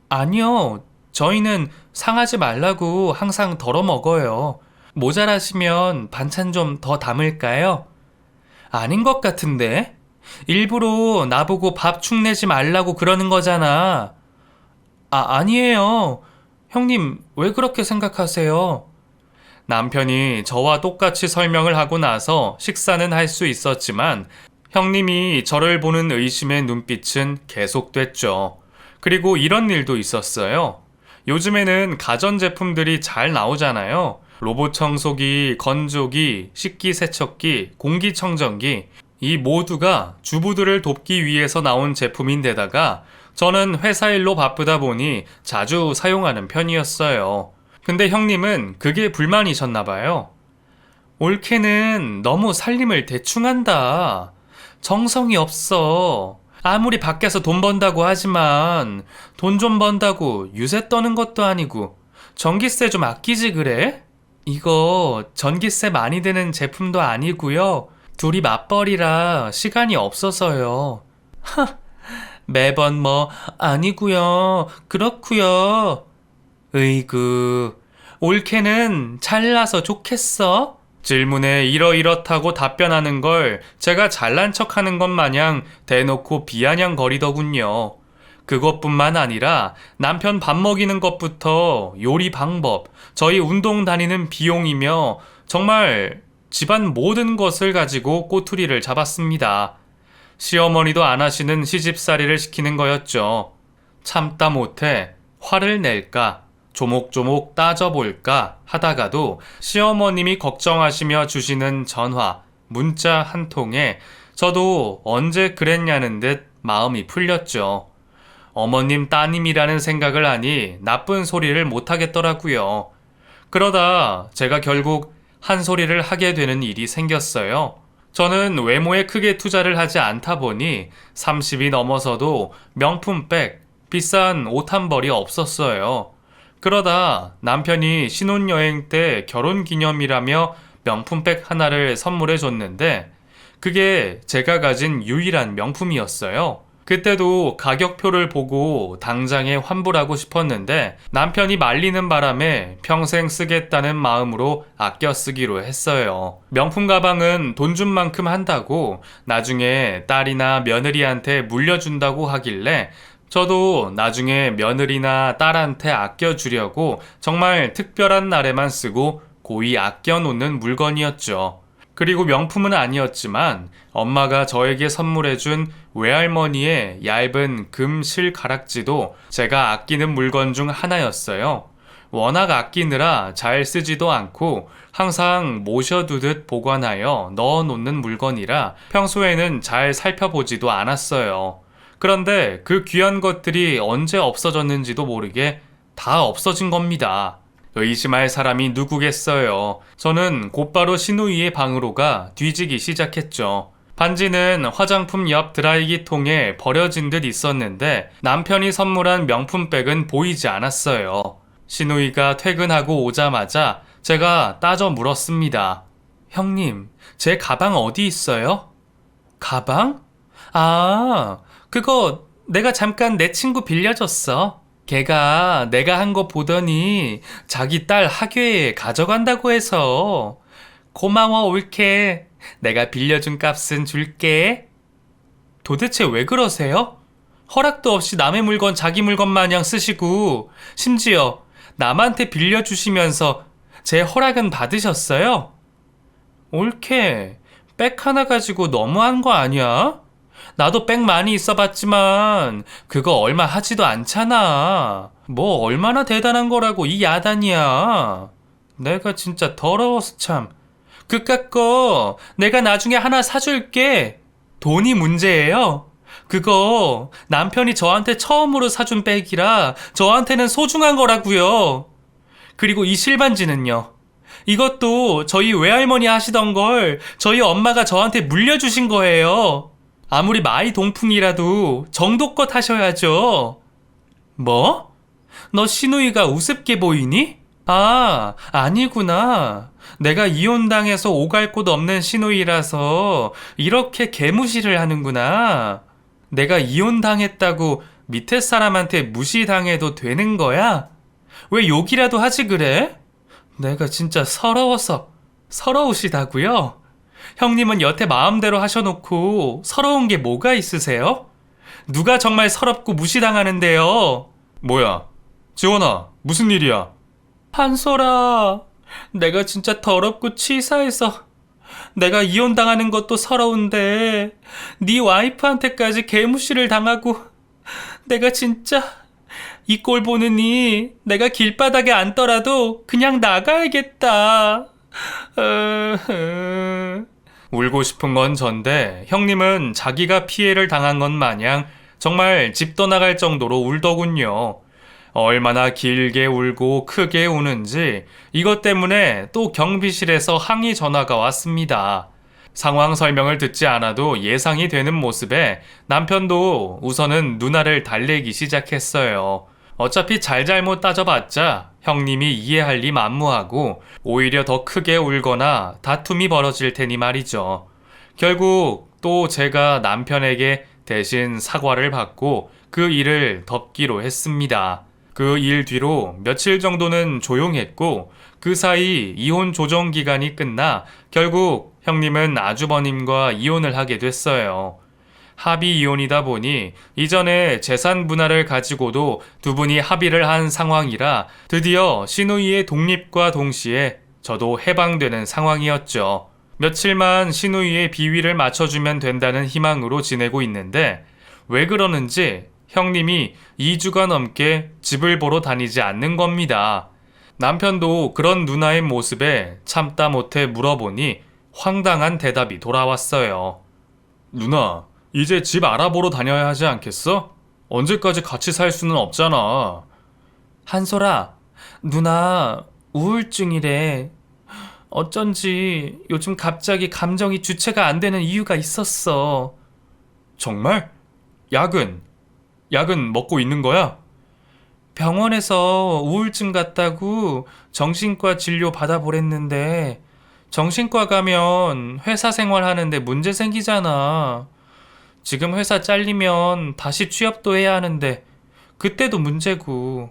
아니요. 저희는 상하지 말라고 항상 덜어 먹어요. 모자라시면 반찬 좀 더 담을까요? 아닌 것 같은데? 일부러 나보고 밥 축내지 말라고 그러는 거잖아. 아니에요. 형님, 왜 그렇게 생각하세요? 남편이 저와 똑같이 설명을 하고 나서 식사는 할 수 있었지만 형님이 저를 보는 의심의 눈빛은 계속됐죠. 그리고 이런 일도 있었어요. 요즘에는 가전제품들이 잘 나오잖아요. 로봇 청소기, 건조기, 식기세척기, 공기청정기, 이 모두가 주부들을 돕기 위해서 나온 제품인데다가 저는 회사 일로 바쁘다 보니 자주 사용하는 편이었어요. 근데 형님은 그게 불만이셨나 봐요. 올케는 너무 살림을 대충 한다. 정성이 없어. 아무리 밖에서 돈 번다고 하지만 돈 좀 번다고 유세 떠는 것도 아니고 전기세 좀 아끼지 그래? 이거 전기세 많이 드는 제품도 아니고요. 둘이 맞벌이라 시간이 없어서요. 매번 아니고요. 그렇고요. 으이구, 올케는 잘나서 좋겠어? 질문에 이러이렇다고 답변하는 걸 제가 잘난 척하는 것 마냥 대놓고 비아냥거리더군요. 그것뿐만 아니라 남편 밥 먹이는 것부터 요리 방법, 저희 운동 다니는 비용이며 정말 집안 모든 것을 가지고 꼬투리를 잡았습니다. 시어머니도 안 하시는 시집살이를 시키는 거였죠. 참다 못해 화를 낼까, 조목조목 따져볼까 하다가도 시어머님이 걱정하시며 주시는 전화, 문자 한 통에 저도 언제 그랬냐는 듯 마음이 풀렸죠. 어머님 따님이라는 생각을 하니 나쁜 소리를 못하겠더라고요. 그러다 제가 결국 한 소리를 하게 되는 일이 생겼어요. 저는 외모에 크게 투자를 하지 않다 보니 30이 넘어서도 명품백, 비싼 옷 한 벌이 없었어요. 그러다 남편이 신혼여행 때 결혼기념이라며 명품백 하나를 선물해 줬는데 그게 제가 가진 유일한 명품이었어요. 그때도 가격표를 보고 당장에 환불하고 싶었는데 남편이 말리는 바람에 평생 쓰겠다는 마음으로 아껴 쓰기로 했어요. 명품 가방은 돈 준 만큼 한다고 나중에 딸이나 며느리한테 물려준다고 하길래 저도 나중에 며느리나 딸한테 아껴주려고 정말 특별한 날에만 쓰고 고이 아껴놓는 물건이었죠. 그리고 명품은 아니었지만 엄마가 저에게 선물해준 외할머니의 얇은 금 실가락지도 제가 아끼는 물건 중 하나였어요. 워낙 아끼느라 잘 쓰지도 않고 항상 모셔두듯 보관하여 넣어놓는 물건이라 평소에는 잘 살펴보지도 않았어요. 그런데 그 귀한 것들이 언제 없어졌는지도 모르게 다 없어진 겁니다. 의심할 사람이 누구겠어요. 저는 곧바로 신우이의 방으로 가 뒤지기 시작했죠. 반지는 화장품 옆 드라이기통에 버려진 듯 있었는데 남편이 선물한 명품백은 보이지 않았어요. 신우이가 퇴근하고 오자마자 제가 따져 물었습니다. 형님, 제 가방 어디 있어요? 가방? 그거 내가 잠깐 내 친구 빌려줬어. 걔가 내가 한 거 보더니 자기 딸 학교에 가져간다고 해서. 고마워, 올케. 내가 빌려준 값은 줄게. 도대체 왜 그러세요? 허락도 없이 남의 물건 자기 물건 마냥 쓰시고, 심지어 남한테 빌려주시면서 제 허락은 받으셨어요? 올케, 백 하나 가지고 너무한 거 아니야? 나도 백 많이 있어봤지만 그거 얼마 하지도 않잖아. 뭐 얼마나 대단한 거라고 이 야단이야. 내가 진짜 더러워서 참. 그깟 거 내가 나중에 하나 사줄게. 돈이 문제예요. 그거 남편이 저한테 처음으로 사준 백이라 저한테는 소중한 거라고요. 그리고 이 실반지는요. 이것도 저희 외할머니 하시던 걸 저희 엄마가 저한테 물려주신 거예요. 아무리 마이 동풍이라도 정도껏 하셔야죠. 뭐? 너 시누이가 우습게 보이니? 아, 아니구나. 내가 이혼당해서 오갈 곳 없는 시누이라서 이렇게 개무시를 하는구나. 내가 이혼당했다고 밑에 사람한테 무시당해도 되는 거야? 왜 욕이라도 하지 그래? 내가 진짜 서러우시다고요? 형님은 여태 마음대로 하셔놓고 서러운 게 뭐가 있으세요? 누가 정말 서럽고 무시당하는데요? 뭐야, 지원아, 무슨 일이야? 한솔아, 내가 진짜 더럽고 치사해서. 내가 이혼당하는 것도 서러운데 네 와이프한테까지 개무시를 당하고. 내가 진짜 이 꼴 보느니 내가 길바닥에 앉더라도 그냥 나가야겠다. 울고 싶은 건 전데 형님은 자기가 피해를 당한 것 마냥 정말 집 떠나갈 정도로 울더군요. 얼마나 길게 울고 크게 우는지 이것 때문에 또 경비실에서 항의 전화가 왔습니다. 상황 설명을 듣지 않아도 예상이 되는 모습에 남편도 우선은 누나를 달래기 시작했어요. 어차피 잘잘못 따져봤자 형님이 이해할 리 만무하고 오히려 더 크게 울거나 다툼이 벌어질 테니 말이죠. 결국 또 제가 남편에게 대신 사과를 받고 그 일을 덮기로 했습니다. 그 일 뒤로 며칠 정도는 조용했고 그 사이 이혼 조정 기간이 끝나 결국 형님은 아주버님과 이혼을 하게 됐어요. 합의 이혼이다 보니 이전에 재산 분할을 가지고도 두 분이 합의를 한 상황이라 드디어 시누이의 독립과 동시에 저도 해방되는 상황이었죠. 며칠만 시누이의 비위를 맞춰주면 된다는 희망으로 지내고 있는데 왜 그러는지 형님이 2주가 넘게 집을 보러 다니지 않는 겁니다. 남편도 그런 누나의 모습에 참다 못해 물어보니 황당한 대답이 돌아왔어요. 누나, 이제 집 알아보러 다녀야 하지 않겠어? 언제까지 같이 살 수는 없잖아. 한솔아, 누나 우울증이래. 어쩐지 요즘 갑자기 감정이 주체가 안 되는 이유가 있었어. 정말? 약은 먹고 있는 거야? 병원에서 우울증 같다고 정신과 진료 받아보랬는데 정신과 가면 회사 생활하는데 문제 생기잖아. 지금 회사 잘리면 다시 취업도 해야 하는데 그때도 문제고.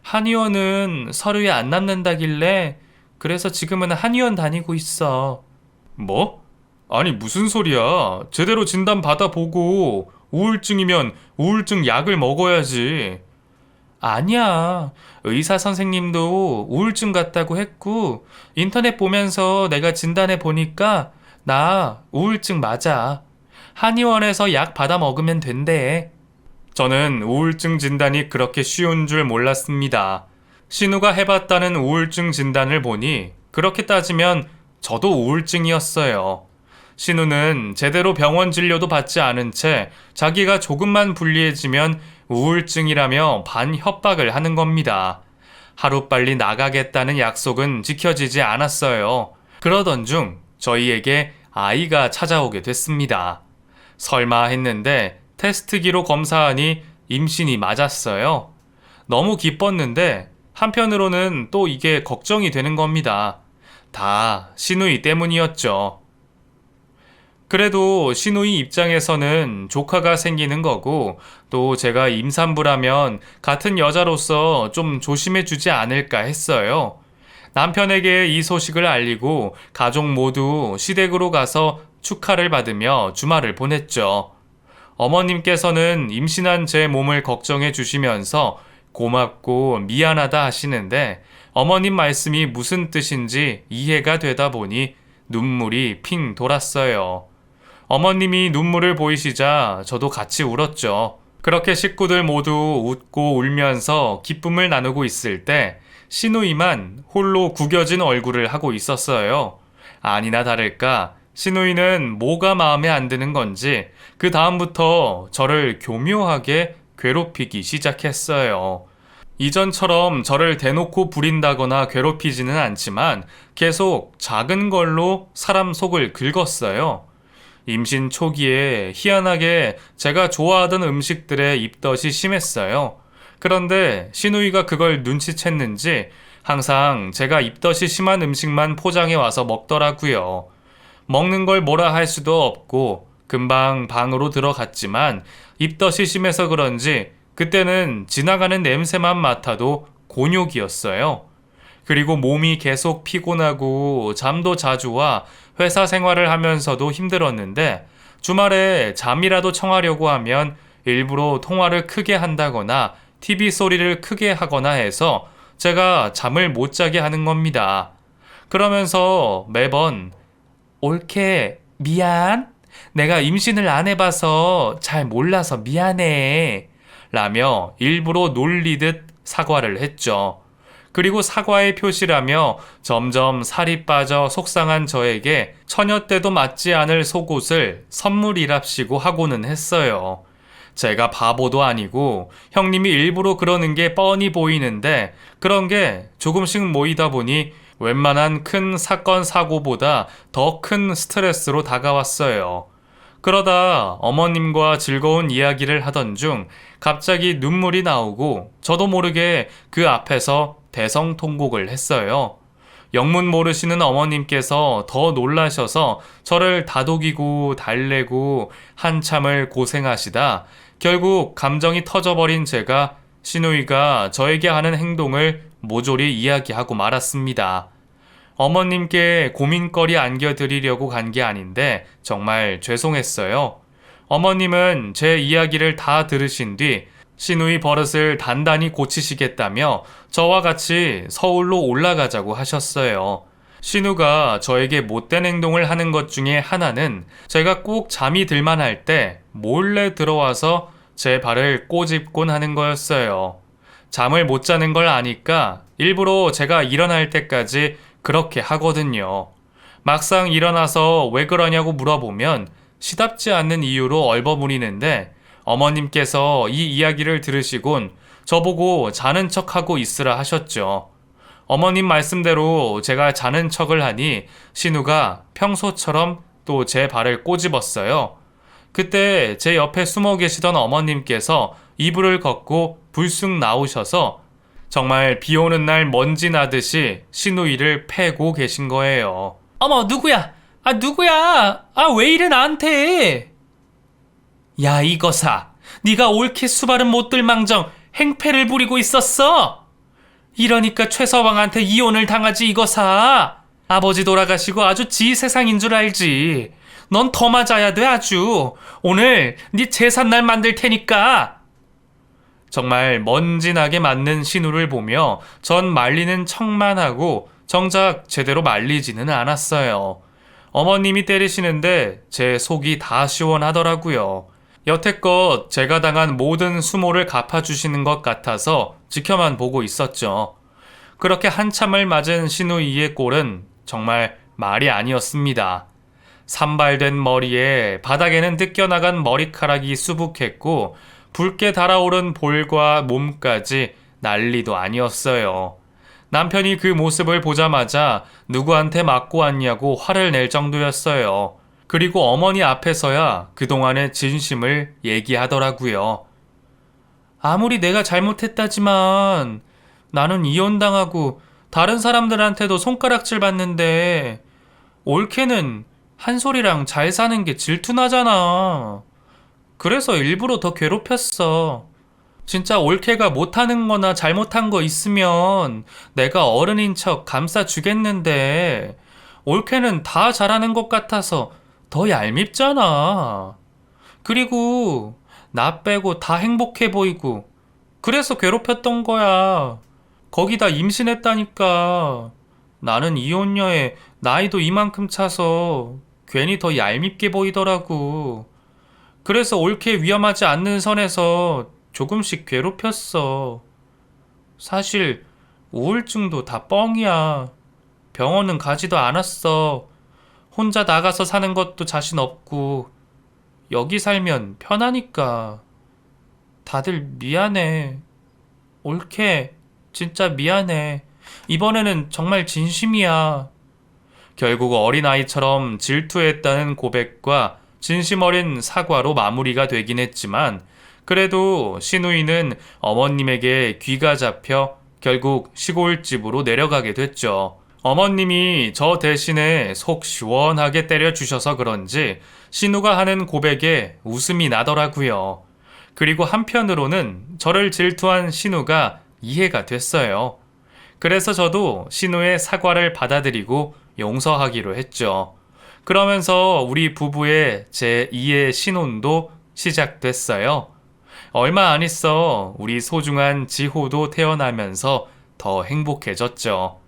한의원은 서류에 안 남는다길래 그래서 지금은 한의원 다니고 있어. 뭐? 아니 무슨 소리야. 제대로 진단 받아보고 우울증이면 우울증 약을 먹어야지. 아니야. 의사 선생님도 우울증 같다고 했고 인터넷 보면서 내가 진단해 보니까 나 우울증 맞아. 한의원에서 약 받아 먹으면 된대. 저는 우울증 진단이 그렇게 쉬운 줄 몰랐습니다. 신우가 해봤다는 우울증 진단을 보니 그렇게 따지면 저도 우울증이었어요. 신우는 제대로 병원 진료도 받지 않은 채 자기가 조금만 불리해지면 우울증이라며 반협박을 하는 겁니다. 하루빨리 나가겠다는 약속은 지켜지지 않았어요. 그러던 중 저희에게 아이가 찾아오게 됐습니다. 설마 했는데 테스트기로 검사하니 임신이 맞았어요. 너무 기뻤는데 한편으로는 또 이게 걱정이 되는 겁니다. 다 시누이 때문이었죠. 그래도 시누이 입장에서는 조카가 생기는 거고, 또 제가 임산부라면 같은 여자로서 좀 조심해 주지 않을까 했어요. 남편에게 이 소식을 알리고 가족 모두 시댁으로 가서 축하를 받으며 주말을 보냈죠. 어머님께서는 임신한 제 몸을 걱정해 주시면서 고맙고 미안하다 하시는데, 어머님 말씀이 무슨 뜻인지 이해가 되다 보니 눈물이 핑 돌았어요. 어머님이 눈물을 보이시자 저도 같이 울었죠. 그렇게 식구들 모두 웃고 울면서 기쁨을 나누고 있을 때 시누이만 홀로 구겨진 얼굴을 하고 있었어요. 아니나 다를까 시누이는 뭐가 마음에 안 드는 건지 그 다음부터 저를 교묘하게 괴롭히기 시작했어요. 이전처럼 저를 대놓고 부린다거나 괴롭히지는 않지만 계속 작은 걸로 사람 속을 긁었어요. 임신 초기에 희한하게 제가 좋아하던 음식들에 입덧이 심했어요. 그런데 시누이가 그걸 눈치챘는지 항상 제가 입덧이 심한 음식만 포장해 와서 먹더라고요. 먹는 걸 뭐라 할 수도 없고 금방 방으로 들어갔지만 입덧이 심해서 그런지 그때는 지나가는 냄새만 맡아도 곤욕이었어요. 그리고 몸이 계속 피곤하고 잠도 자주 와 회사 생활을 하면서도 힘들었는데 주말에 잠이라도 청하려고 하면 일부러 통화를 크게 한다거나 TV 소리를 크게 하거나 해서 제가 잠을 못 자게 하는 겁니다. 그러면서 매번 옳게 미안. 내가 임신을 안 해봐서 잘 몰라서 미안해. 라며 일부러 놀리듯 사과를 했죠. 그리고 사과의 표시라며 점점 살이 빠져 속상한 저에게 처녀 때도 맞지 않을 속옷을 선물이랍시고 하고는 했어요. 제가 바보도 아니고 형님이 일부러 그러는 게 뻔히 보이는데 그런 게 조금씩 모이다 보니 웬만한 큰 사건 사고보다 더 큰 스트레스로 다가왔어요. 그러다 어머님과 즐거운 이야기를 하던 중 갑자기 눈물이 나오고 저도 모르게 그 앞에서 대성통곡을 했어요. 영문 모르시는 어머님께서 더 놀라셔서 저를 다독이고 달래고 한참을 고생하시다 결국 감정이 터져버린 제가 시누이가 저에게 하는 행동을 모조리 이야기하고 말았습니다. 어머님께 고민거리 안겨드리려고 간 게 아닌데 정말 죄송했어요. 어머님은 제 이야기를 다 들으신 뒤 시누이 버릇을 단단히 고치시겠다며 저와 같이 서울로 올라가자고 하셨어요. 신우가 저에게 못된 행동을 하는 것 중에 하나는 제가 꼭 잠이 들만 할 때 몰래 들어와서 제 발을 꼬집곤 하는 거였어요. 잠을 못 자는 걸 아니까 일부러 제가 일어날 때까지 그렇게 하거든요. 막상 일어나서 왜 그러냐고 물어보면 시답지 않는 이유로 얼버무리는데 어머님께서 이 이야기를 들으시곤 저보고 자는 척하고 있으라 하셨죠. 어머님 말씀대로 제가 자는 척을 하니 신우가 평소처럼 또 제 발을 꼬집었어요. 그때 제 옆에 숨어 계시던 어머님께서 이불을 걷고 불쑥 나오셔서 정말 비 오는 날 먼지 나듯이 시누이를 패고 계신 거예요. 어머, 누구야? 누구야? 왜 이래 나한테? 야, 이거사. 네가 옳게 수발은 못 들망정 행패를 부리고 있었어. 이러니까 최서방한테 이혼을 당하지, 이거사. 아버지 돌아가시고 아주 지 세상인 줄 알지. 넌 더 맞아야 돼, 아주. 오늘 네 제삿날 만들 테니까. 정말 먼지나게 맞는 신우를 보며 전 말리는 척만 하고 정작 제대로 말리지는 않았어요. 어머님이 때리시는데 제 속이 다 시원하더라고요. 여태껏 제가 당한 모든 수모를 갚아주시는 것 같아서 지켜만 보고 있었죠. 그렇게 한참을 맞은 시누이의 꼴은 정말 말이 아니었습니다. 산발된 머리에 바닥에는 뜯겨나간 머리카락이 수북했고 붉게 달아오른 볼과 몸까지 난리도 아니었어요. 남편이 그 모습을 보자마자 누구한테 맞고 왔냐고 화를 낼 정도였어요. 그리고 어머니 앞에서야 그동안의 진심을 얘기하더라고요. 아무리 내가 잘못했다지만 나는 이혼당하고 다른 사람들한테도 손가락질 받는데 옳게는 한솔이랑 잘 사는 게 질투나잖아. 그래서 일부러 더 괴롭혔어. 진짜 올케가 못하는 거나 잘못한 거 있으면 내가 어른인 척 감싸주겠는데, 올케는 다 잘하는 것 같아서 더 얄밉잖아. 그리고 나 빼고 다 행복해 보이고, 그래서 괴롭혔던 거야. 거기다 임신했다니까. 나는 이혼녀에 나이도 이만큼 차서 괜히 더 얄밉게 보이더라고. 그래서 옳게 위험하지 않는 선에서 조금씩 괴롭혔어. 사실 우울증도 다 뻥이야. 병원은 가지도 않았어. 혼자 나가서 사는 것도 자신 없고 여기 살면 편하니까. 다들 미안해. 옳게 진짜 미안해. 이번에는 정말 진심이야. 결국 어린아이처럼 질투했다는 고백과 진심 어린 사과로 마무리가 되긴 했지만, 그래도 신우이는 어머님에게 귀가 잡혀 결국 시골집으로 내려가게 됐죠. 어머님이 저 대신에 속 시원하게 때려주셔서 그런지 신우가 하는 고백에 웃음이 나더라고요. 그리고 한편으로는 저를 질투한 신우가 이해가 됐어요. 그래서 저도 신우의 사과를 받아들이고 용서하기로 했죠. 그러면서 우리 부부의 제2의 신혼도 시작됐어요. 얼마 안 있어 우리 소중한 지호도 태어나면서 더 행복해졌죠.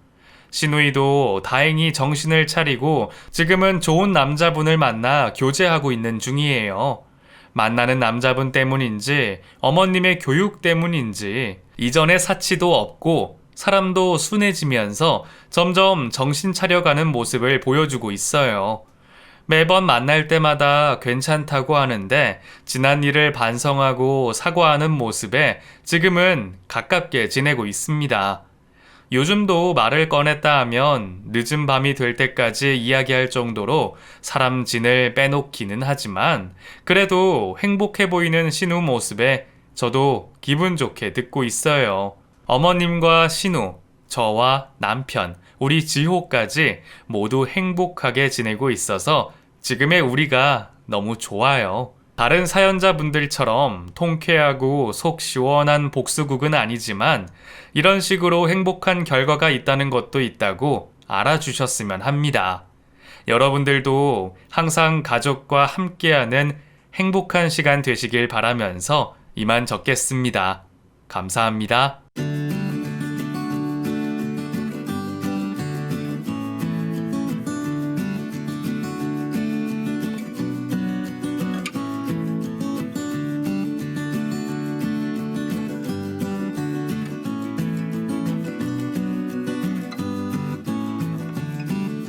신우이도 다행히 정신을 차리고 지금은 좋은 남자분을 만나 교제하고 있는 중이에요. 만나는 남자분 때문인지 어머님의 교육 때문인지 이전에 사치도 없고 사람도 순해지면서 점점 정신 차려가는 모습을 보여주고 있어요. 매번 만날 때마다 괜찮다고 하는데 지난 일을 반성하고 사과하는 모습에 지금은 가깝게 지내고 있습니다. 요즘도 말을 꺼냈다 하면 늦은 밤이 될 때까지 이야기할 정도로 사람 진을 빼놓기는 하지만 그래도 행복해 보이는 신우 모습에 저도 기분 좋게 듣고 있어요. 어머님과 신우, 저와 남편, 우리 지호까지 모두 행복하게 지내고 있어서 지금의 우리가 너무 좋아요. 다른 사연자분들처럼 통쾌하고 속 시원한 복수극은 아니지만 이런 식으로 행복한 결과가 있다는 것도 있다고 알아주셨으면 합니다. 여러분들도 항상 가족과 함께하는 행복한 시간 되시길 바라면서 이만 적겠습니다. 감사합니다.